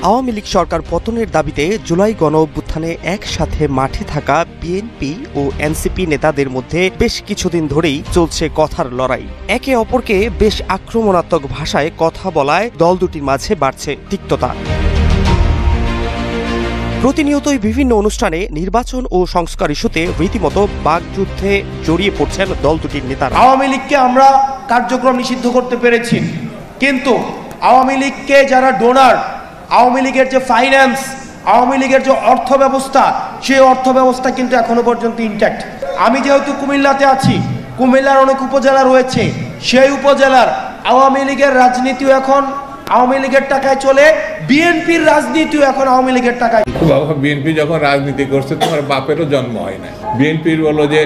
আওয়ামী লীগ সরকার পতনের দাবিতে জুলাই গণ অভ্যুত্থানে একসাথে মাঠে থাকা বিএনপি ও এনসিপি নেতাদের মধ্যে বেশ কিছুদিন ধরেই চলছে কথার লড়াই। একে অপরকে বেশ আক্রমণাত্মক ভাষায় কথা বলায় দল দুটির মাঝে বাড়ছে তিক্ততা। প্রতিনিয়তই বিভিন্ন অনুষ্ঠানে নির্বাচন ও সংস্কার ইস্যুতে রীতিমতো বাকযুদ্ধে জড়িয়ে পড়ছেন দল দুটির নেতারা। আওয়ামী লীগকে আমরা কার্যক্রম নিষিদ্ধ করতে পেরেছি, কিন্তু আওয়ামী লীগকে যারা ডোনার, আওয়ামী লীগের যে ফাইন্যান্স, আওয়ামী লীগের যে অর্থ ব্যবস্থা, সেই অর্থ ব্যবস্থা কিন্তু এখনো পর্যন্ত ইনট্যাক্ট। আমি যেহেতু কুমিল্লাতে আছি, কুমিল্লার অনেক উপজেলা রয়েছে, সেই উপজেলার আওয়ামী লীগের রাজনীতিও এখন আওয়ামী লীগের টাকায় চলে, বিএনপির রাজনীতিও এখন আওয়ামী লীগের টাকায়। বাবা, বিএনপি যখন রাজনীতি করছে তোমার বাপেরও জন্ম হয় না। বিএনপির বলো যে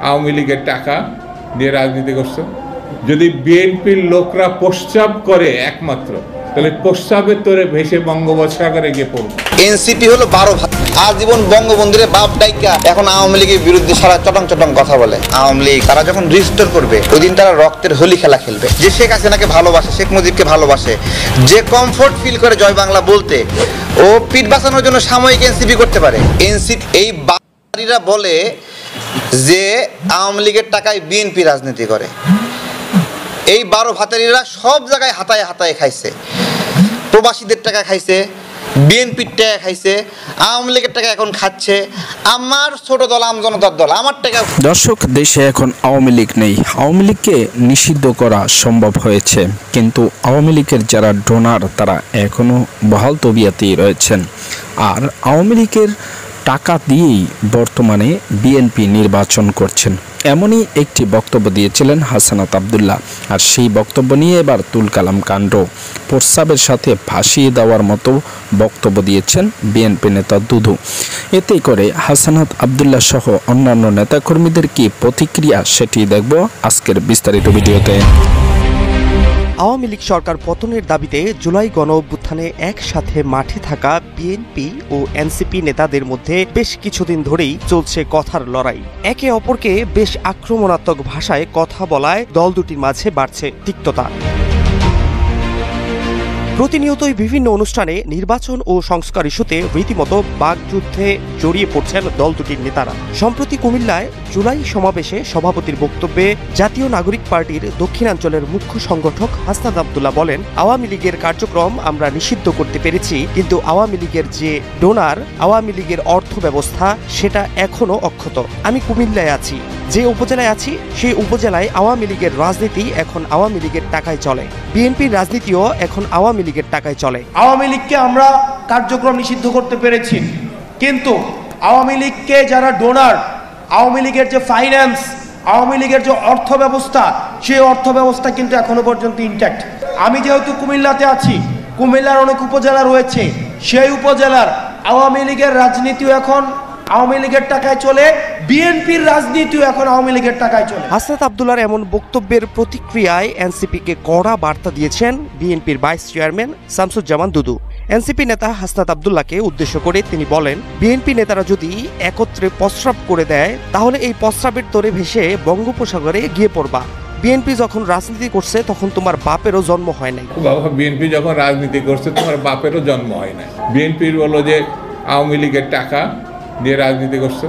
আওয়ামী লীগের টাকা দিয়ে রাজনীতি করছে। যদি বিএনপির লোকরা প্রস্তাব করে একমাত্র, তাহলে প্রস্তাবের তোরে ভেসে বঙ্গোপসাগরে গিয়ে পড়বে। এনসিপি হলো 12 ভাত, আজীবন বঙ্গবন্ধুরে বাপ ডাইকা এখন আওয়ামী লীগের বিরুদ্ধে সারা চটং কথা বলে। আওয়ামী লীগ তারা যখন রিস্টোর করবে, ওই দিন তারা রক্তের হোলি খেলা খেলবে। যে শেখ হাসিনাকে ভালোবাসে, শেখ মুজিবকে ভালোবাসে, যে কমফোর্ট ফিল করে জয় বাংলা বলতে, ও পিঠ বাঁচানোর জন্য সাময়িক এনসিপি করতে পারে। এনসিপি এই বাড়িরা বলে যে আওয়ামী লীগের টাকায় বিএনপি রাজনীতি করে। এই 12 ভাতারিরা সব জায়গায় হাতায় হাতায় খাইছে, প্রবাসীদের টাকা খাইছে, বিএনপির টাকা খাইছে, আওয়ামী লীগের টাকা এখন খাচ্ছে। আমার ছোট দল আমজনতার দল, আমার টাকা। দর্শক, দেশে এখন আওয়ামী লীগ নেই। আওয়ামী লীগকে নিষিদ্ধ করা সম্ভব হয়েছে, কিন্তু আওয়ামী লীগের যারা ডোনার তারা এখনো বহাল তবিয়াতেই রয়েছেন। আর আওয়ামী লীগের টাকা দিয়েই বর্তমানে বিএনপি নির্বাচন করছেন, এমনই একটি বক্তব্য দিয়েছিলেন হাসানাত আব্দুল্লাহ। আর সেই বক্তব্য নিয়ে এবার তুলকালাম কাণ্ড। প্রস্তাবের সাথে ভাসিয়ে দেওয়ার মতো বক্তব্য দিয়েছেন বিএনপি নেতা দুদু। এতে করে হাসানাত আব্দুল্লাহ সহ অন্যান্য নেতাকর্মীদের কি প্রতিক্রিয়া, সেটি দেখব আজকের বিস্তারিত ভিডিওতে। আওয়ামী লীগ সরকার পতনের দাবিতে জুলাই গণ অভ্যুত্থানে একসাথে মাঠে থাকা বিএনপি ও এনসিপি নেতাদের মধ্যে বেশ কিছুদিন ধরেই চলছে কথার লড়াই। একে অপরকে বেশ আক্রমণাত্মক ভাষায় কথা বলায় দল দুটির মাঝে বাড়ছে তিক্ততা। প্রতিনিয়তই বিভিন্ন অনুষ্ঠানে নির্বাচন ও সংস্কার ইস্যুতে রীতিমতো বাকযুদ্ধে জড়িয়ে পড়ছেন দল দুটির নেতারা। সম্প্রতি কুমিল্লায় জুলাই সমাবেশে সভাপতির বক্তব্যে জাতীয় নাগরিক পার্টির দক্ষিণাঞ্চলের মুখ্য সংগঠক হাসনাত আব্দুল্লাহ বলেন, আওয়ামী লীগের কার্যক্রম আমরা নিষিদ্ধ করতে পেরেছি, কিন্তু আওয়ামী লীগের যে ডোনার, আওয়ামী লীগের অর্থ ব্যবস্থা, সেটা এখনো অক্ষত। আমি কুমিল্লায় আছি, যে উপজেলায় আছি সেই উপজেলায় আওয়ামী লীগের রাজনীতি এখন আওয়ামী লীগের টাকায় চলে, বিএনপির রাজনীতিও এখন আওয়ামী লীগের টাকায় চলে। আওয়ামী লীগকে আমরা কার্যক্রম নিষিদ্ধ করতে পেরেছি, কিন্তু আওয়ামী লীগকে যারা ডোনার, আওয়ামী লীগের যে ফাইন্যান্স, আওয়ামী লীগের যে অর্থ ব্যবস্থা, সেই অর্থ ব্যবস্থা কিন্তু এখনো পর্যন্ত ইনট্যাক্ট। আমি যেহেতু কুমিল্লাতে আছি, কুমিল্লার অনেক উপজেলা রয়েছে, সেই উপজেলার আওয়ামী লীগের রাজনীতিও এখন আওয়ামী লীগের টাকায় চলে, বিএনপির রাজনীতিও এখন আওয়ামী লীগের টাকায় চলে। হাসনাত আব্দুল্লাহর এমন বক্তব্যের প্রতিক্রিয়ায় এনসিপিকে কড়া বার্তা দিয়েছেন বিএনপির ভাইস চেয়ারম্যান শামসুজ্জামান দুদু। এনসিপি নেতা হাসনাত আব্দুল্লাহকে উদ্দেশ্য করে তিনি বলেন, বিএনপি নেতারা যদি একত্রে প্রস্রাব করে দেয়, তাহলে এই প্রস্রাবের তোরে ভেসে বঙ্গোপসাগরে গিয়ে পড়বা। বিএনপি যখন রাজনীতি করছে তখন তোমার বাপেরও জন্ম হয় নাই। বাবা, বিএনপি যখন রাজনীতি করছে তোমার বাপেরও জন্ম হয় না। বিএনপির বলো যে আওয়ামী লীগের টাকা দিয়ে রাজনীতি করছে।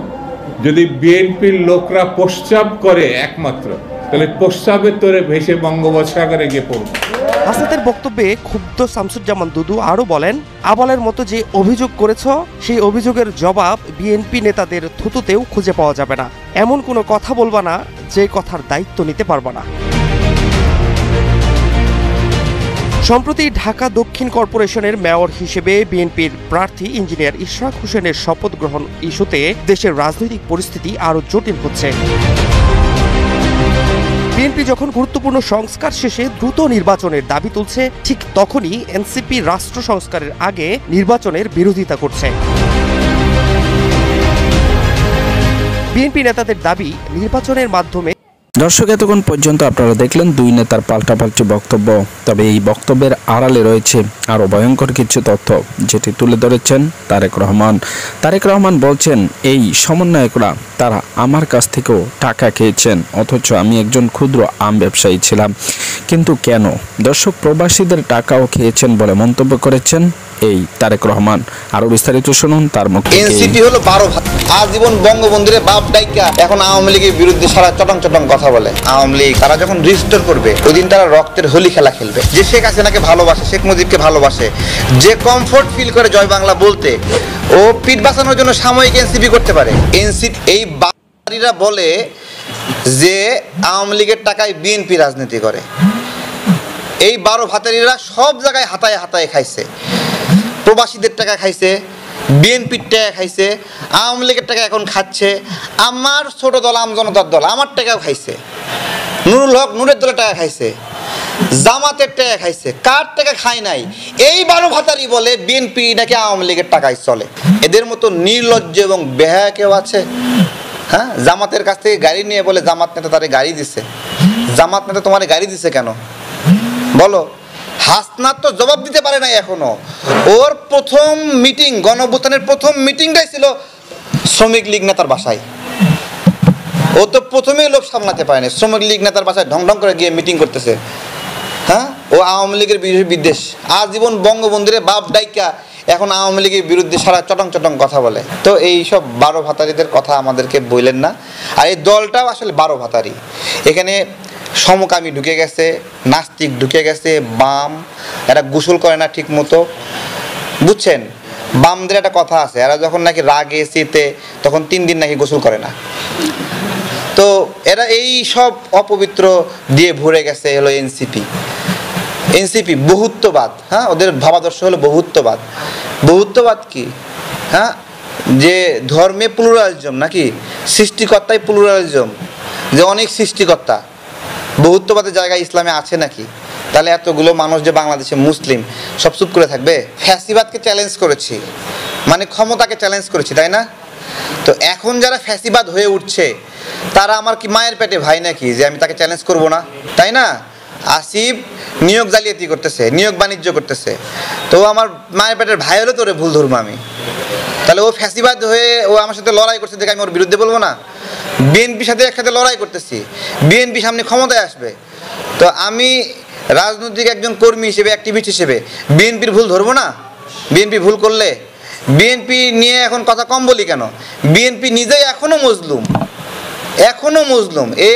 যদি বিএনপির লোকরা প্রস্তাব করে একমাত্র, তাহলে প্রস্তাবের তোরে ভেসে বঙ্গোপসাগরে গিয়ে পড়বে। হাসনাতের বক্তব্যে ক্ষুব্ধ শামসুজ্জামান দুদু আরো বলেন, আবালের মতো যে অভিযোগ করেছ, সেই অভিযোগের জবাব বিএনপি নেতাদের থুতুতেও খুঁজে পাওয়া যাবে না। এমন কোনো কথা বলবা না যে কথার দায়িত্ব নিতে পারবা না। সম্প্রতি ঢাকা দক্ষিণ কর্পোরেশনের মেয়র হিসেবে বিএনপির প্রার্থী ইঞ্জিনিয়ার ইশরাক হোসেনের শপথ গ্রহণ ইস্যুতে দেশের রাজনৈতিক পরিস্থিতি আরো জটিল হচ্ছে। বিএনপি যখন গুরুত্বপূর্ণ সংস্কার শেষে দ্রুত নির্বাচনের দাবি তুলছে, ঠিক তখনই এনসিপি রাষ্ট্র সংস্কারের আগে নির্বাচনের বিরোধিতা করছে। বিএনপি নেতাদের দাবি, নির্বাচনের মাধ্যমে। দর্শক, এতক্ষণ পর্যন্ত আপনারা দেখলেন দুই নেতার পাল্টাপাল্টি বক্তব্য। তবে এই বক্তব্যের আড়ালে রয়েছে আরও ভয়ঙ্কর কিছু তথ্য, যেটি তুলে ধরেছেন তারেক রহমান। তারেক রহমান বলছেন, এই সমন্বয়করা তারা আমার কাছ থেকেও টাকা খেয়েছেন, অথচ আমি একজন ক্ষুদ্র আম ব্যবসায়ী ছিলাম। কিন্তু কেন? দর্শক, প্রবাসীদের টাকাও খেয়েছেন বলে মন্তব্য করেছেন এই তারেক রহমান। আরো বিস্তারিত শুনুন তার মুখ থেকে। এনসিপি হলো 12 ভাতা, আজীবন বঙ্গবন্ধুরে বাপ ডাইকা এখন আওয়ামী লীগের বিরুদ্ধে সারা চটং কথা বলে। আওয়ামী লীগ তারা যখন রিস্টোর করবে ওই দিন তারা রক্তের হোলি খেলা খেলবে। যে শেখ হাসিনাকে ভালোবাসে, শেখ মুজিবকে ভালোবাসে, যে কমফোর্ট ফিল করে জয় বাংলা বলতে, ও পিঠ বাঁচানোর জন্য সাময়িক এনসিপি করতে পারে। এনসিপি এই বাড়িরা বলে যে আওয়ামী লীগের টাকায় বিএনপি রাজনীতি করে। এই 12 ভাতারিরা সব জায়গায় হাতায় হাতায় খাইছে, প্রবাসীদের টাকা খাইছে, বিএনপির টাকা খাইছে, আওয়ামী লীগের টাকা এখন খাচ্ছে, আমার ছোট দল আম জনতার দল আমার টাকাও খাইছে, নুরুল হক নুরের দলের টাকা খাইছে, জামাতের টাকা খাইছে, কার টাকা খায় নাই? এই 12 ভাতারি বলে বিএনপি নাকি আওয়ামী লীগের টাকায় চলে। এদের মতো নির্লজ্জ এবং বেহায়া কেউ আছে? হ্যাঁ, জামাতের কাছ থেকে গাড়ি নিয়ে বলে জামাত নেতা তারে গাড়ি দিছে। জামাত নেতা তোমার গাড়ি দিছে কেন বলো? হাসনাত তো জবাব দিতে পারে নাই এখনো। ওর প্রথম মিটিং, গণঅভ্যুত্থানের প্রথম মিটিংটাই ছিল শ্রমিক লীগ নেতার বাসায়। ও তো প্রথমেই লোভ সামলাতে পারেনি, শ্রমিক লীগ নেতার বাসায় ঢং ঢং করে গিয়ে মিটিং করতেছে। হ্যাঁ, ও আওয়ামী লীগের বিদ্বেষ, আজীবন বঙ্গবন্ধুরে বাপ ডাইকা এখন আওয়ামী লীগের বিরুদ্ধে সারা চটং কথা বলে। তো এই সব 12 ভাতারিদের কথা আমাদেরকে বললেন না। আর এই দলটাও আসলে 12 ভাতারি। এখানে সমকামী ঢুকে গেছে, নাস্তিক ঢুকে গেছে, বাম, এরা গোসল করে না ঠিক মতো, বুঝছেন? বামদের একটা কথা আছে, এরা যখন নাকি রাগে শীতে তখন 3 দিন নাকি গোসল করে না। তো এরা এই সব অপবিত্র দিয়ে ভরে গেছে হলো এনসিপি। এনসিপি বহুত্ববাদ, হ্যাঁ, ওদের ভাবাদর্শ হলো বহুত্ববাদ। বহুত্ববাদ কি? হ্যাঁ, যে ধর্মে প্লুরালিজম নাকি, সৃষ্টিকর্তাই প্লুরালিজম, যে অনেক সৃষ্টিকর্তা। বহুত্ববাদের জায়গায় ইসলামে আছে নাকি? তাহলে এতগুলো মানুষ যে বাংলাদেশে মুসলিম সব চুপ করে থাকবে? ফ্যাসিবাদকে চ্যালেঞ্জ করেছি, মানে ক্ষমতাকে চ্যালেঞ্জ করেছি, তাই না? তো এখন যারা ফ্যাসিবাদ হয়ে উঠছে তারা আমার কি মায়ের পেটে ভাই নাকি যে আমি তাকে চ্যালেঞ্জ করব না, তাই না? আসিফ নিয়োগ জালিয়াতি করতেছে, নিয়োগ বাণিজ্য করতেছে, তো আমার মায়ের পেটের ভাই হলে তোরে ভুল ধরবো আমি? তাহলে ও ফ্যাসিবাদ হয়ে ও আমার সাথে লড়াই করছে দেখে আমি ওর বিরুদ্ধে বলবো না? বিএনপির সাথে একসাথে লড়াই করতেছি, বিএনপি সামনে ক্ষমতায় আসবে, তো আমি রাজনৈতিক একজন কর্মী হিসেবে, অ্যাক্টিভিস্ট হিসেবে বিএনপির ভুল ধরবো না? বিএনপি ভুল করলে বিএনপি নিয়ে এখন কথা কম বলি কেন? বিএনপি নিজেই এখনো মজলুম, এই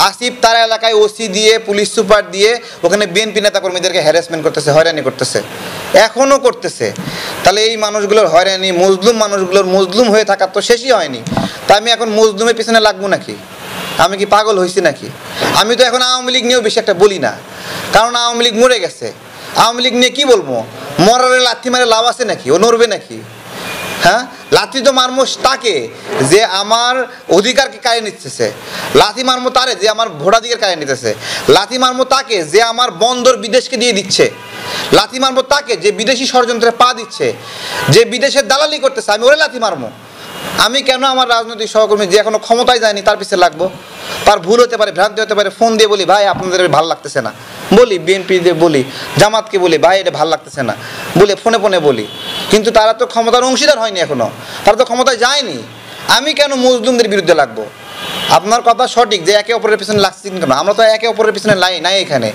আসিফ তার এলাকায় ওসি দিয়ে, পুলিশ সুপার দিয়ে ওখানে বিএনপি নেতা কর্মীদেরকে হ্যারাসমেন্ট করতেছে, হয়রানি করতেছে, এখনো করতেছে। তাহলে এই মানুষগুলোর হয়রানি, মজলুম মানুষগুলোর মজলুম হয়ে থাকার তো শেষই হয়নি। তা আমি এখন মজলুমের পিছনে লাগবো নাকি? আমি কি পাগল হয়েছি নাকি? আমি তো এখন আওয়ামী লীগ নিয়েও বেশি একটা বলি না, কারণ আওয়ামী লীগ মরে গেছে। আওয়ামী লীগ নিয়ে কি বলবো? মরারে লাথি মারে লাভ আছে নাকি? ও নড়বে নাকি? হ্যাঁ, লাথি তো মারমো তাকে যে আমার অধিকারকে কাড়ে নিতেছে, লাথি মারমো তারে যে আমার ভোটাধিকার কাড়ে নিতেছে, লাথি মারমো তাকে যে আমার বন্দর বিদেশকে দিয়ে দিচ্ছে, লাথি মারমো তাকে যে বিদেশি ষড়যন্ত্রে পা দিচ্ছে, যে বিদেশের দালালি করতেছে, আমি ওরে লাথি মারমো। আমি কেন আমার রাজনৈতিক সহকর্মী যে এখনো ক্ষমতায় যায়নি তার পিছিয়ে লাগবো? তার ভুল হতে পারে, ভ্রান্তি হতে পারে, ফোন দিয়ে বলি ভাই আপনাদের ভালো লাগতেছে না, বলি বিএনপি দিয়ে বলি, জামাতকে বলি ভাই এটা ভালো লাগতেছে না, বলে ফোনে বলি, কিন্তু তারা তো ক্ষমতার অংশীদার হয়নি এখনো, তারা তো ক্ষমতায় যায়নি। আমি কেন মজলুমদের বিরুদ্ধে লাগবো? আপনার কথা সঠিক যে একে অপরের পিছনে লাগছি কেন? আমরা তো একে অপরের পিছনে নাই এখানে।